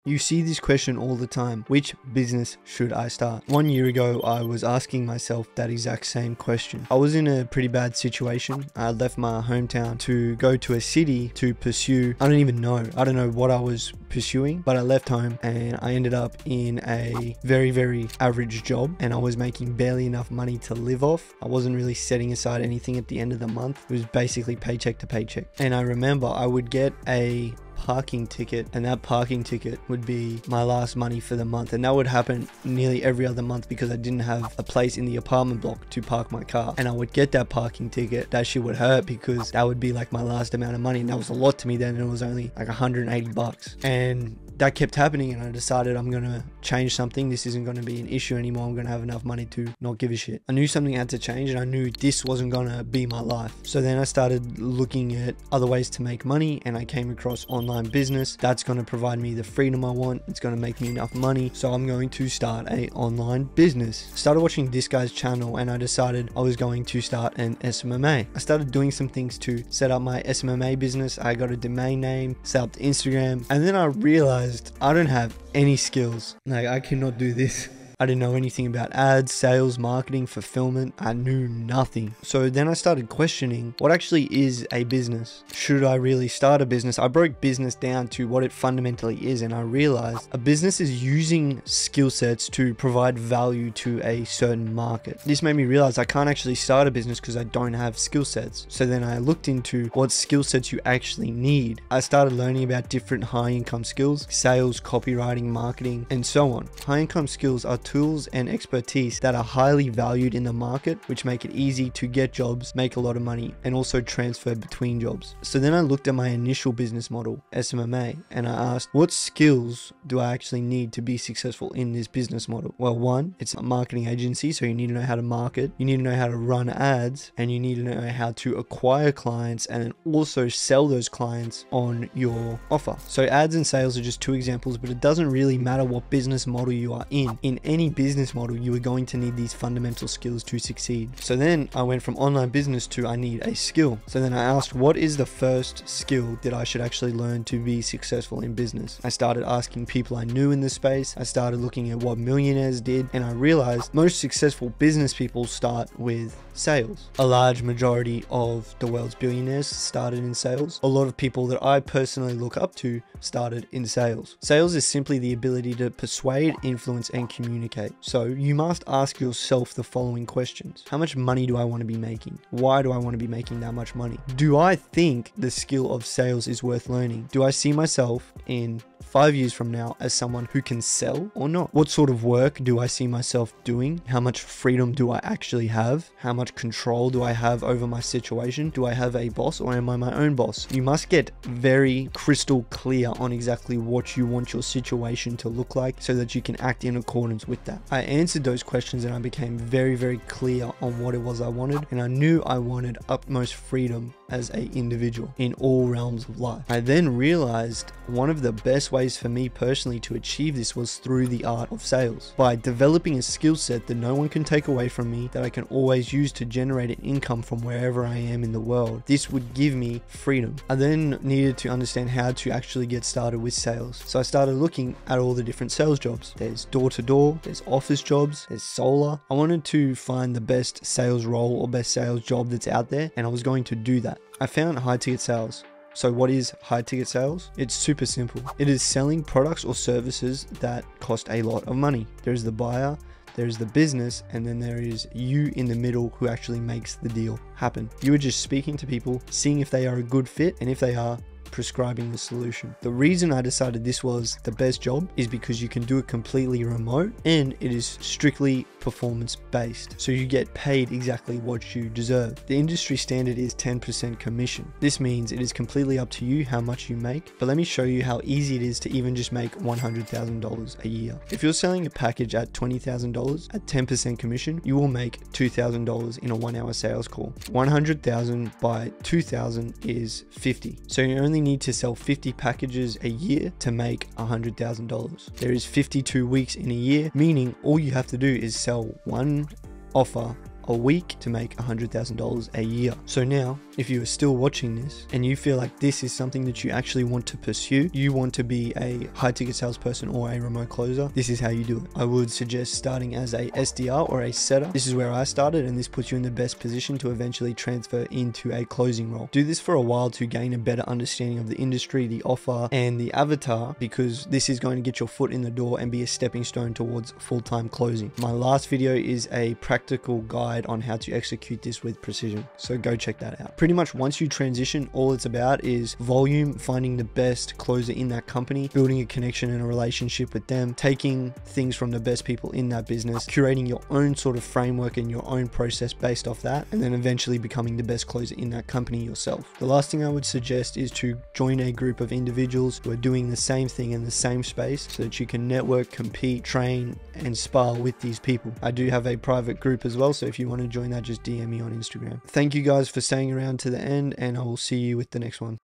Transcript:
You see this question all the time. Which business should I start? 1 year ago, I was asking myself that exact same question. I was in a pretty bad situation. I left my hometown to go to a city to pursue, I don't know what I was pursuing, but I left home and I ended up in a very, very average job, and I was making barely enough money to live off. I wasn't really setting aside anything at the end of the month. It was basically paycheck to paycheck. And I remember I would get a parking ticket, and that parking ticket would be my last money for the month, and that would happen nearly every other month because I didn't have a place in the apartment block to park my car. And I would get that parking ticket. That shit would hurt because that would be like my last amount of money, and that was a lot to me then. It was only like 180 bucks, and that kept happening, and I decided I'm gonna change something. This isn't gonna be an issue anymore. I'm gonna have enough money to not give a shit. I knew something had to change, and I knew this wasn't gonna be my life. So then I started looking at other ways to make money, and I came across online business. That's going to provide me the freedom I want. It's going to make me enough money, so I'm going to start a online business. Started watching this guy's channel, and I decided I was going to start an SMMA. I started doing some things to set up my SMMA business. I got a domain name, set up the Instagram, and then I realized I don't have any skills. Like, I cannot do this. I didn't know anything about ads, sales, marketing, fulfillment. I knew nothing. So then I started questioning what actually is a business. Should I really start a business? I broke business down to what it fundamentally is, and I realized a business is using skill sets to provide value to a certain market. This made me realize I can't actually start a business because I don't have skill sets. So then I looked into what skill sets you actually need. I started learning about different high income skills, sales, copywriting, marketing, and so on. High income skills are tools and expertise that are highly valued in the market, which make it easy to get jobs, make a lot of money, and also transfer between jobs. So then I looked at my initial business model, SMMA, and I asked, what skills do I actually need to be successful in this business model? Well, one, it's a marketing agency, so you need to know how to market, you need to know how to run ads, and you need to know how to acquire clients and then also sell those clients on your offer. So ads and sales are just two examples, but it doesn't really matter what business model you are in. In any business model, you are going to need these fundamental skills to succeed. So then I went from online business to I need a skill. So then I asked, what is the first skill that I should actually learn to be successful in business? I started asking people I knew in the space. I started looking at what millionaires did, and I realized most successful business people start with sales. A large majority of the world's billionaires started in sales. A lot of people that I personally look up to started in sales. Sales is simply the ability to persuade, influence, and communicate. So you must ask yourself the following questions. How much money do I want to be making? Why do I want to be making that much money? Do I think the skill of sales is worth learning? Do I see myself in 5 years from now as someone who can sell or not? What sort of work do I see myself doing? How much freedom do I actually have? How much control do I have over my situation? Do I have a boss, or am I my own boss? You must get very crystal clear on exactly what you want your situation to look like so that you can act in accordance with that. I answered those questions and I became very, very clear on what it was I wanted, and I knew I wanted utmost freedom as an individual in all realms of life. I then realized one of the best ways for me personally to achieve this was through the art of sales. By developing a skill set that no one can take away from me, that I can always use to generate an income from wherever I am in the world, this would give me freedom. I then needed to understand how to actually get started with sales. So I started looking at all the different sales jobs. There's door-to-door, there's office jobs, there's solar. I wanted to find the best sales role or best sales job that's out there, and I was going to do that. I found high ticket sales. So what is high ticket sales? It's super simple. It is selling products or services that cost a lot of money. There's the buyer, there's the business, and then there is you in the middle who actually makes the deal happen. You are just speaking to people, seeing if they are a good fit, and if they are, prescribing the solution. The reason I decided this was the best job is because you can do it completely remote, and it is strictly performance based. So you get paid exactly what you deserve. The industry standard is 10% commission. This means it is completely up to you how much you make, but let me show you how easy it is to even just make $100,000 a year. If you're selling a package at $20,000 at 10% commission, you will make $2,000 in a 1 hour sales call. 100,000 by 2,000 is 50. So you only need to sell 50 packages a year to make $100,000. There is 52 weeks in a year, meaning all you have to do is sell one offer a week to make $100,000 a year. So now, if you are still watching this and you feel like this is something that you actually want to pursue, you want to be a high ticket salesperson or a remote closer, this is how you do it. I would suggest starting as a SDR or a setter. This is where I started, and this puts you in the best position to eventually transfer into a closing role. Do this for a while to gain a better understanding of the industry, the offer, and the avatar, because this is going to get your foot in the door and be a stepping stone towards full-time closing. My last video is a practical guide on how to execute this with precision, so go check that out. Pretty much once you transition, all it's about is volume, finding the best closer in that company, building a connection and a relationship with them, taking things from the best people in that business, curating your own sort of framework and your own process based off that, and then eventually becoming the best closer in that company yourself. The last thing I would suggest is to join a group of individuals who are doing the same thing in the same space so that you can network, compete, train, and spar with these people. I do have a private group as well, so if you want to join that, just DM me on Instagram. Thank you guys for staying around to the end, and I will see you with the next one.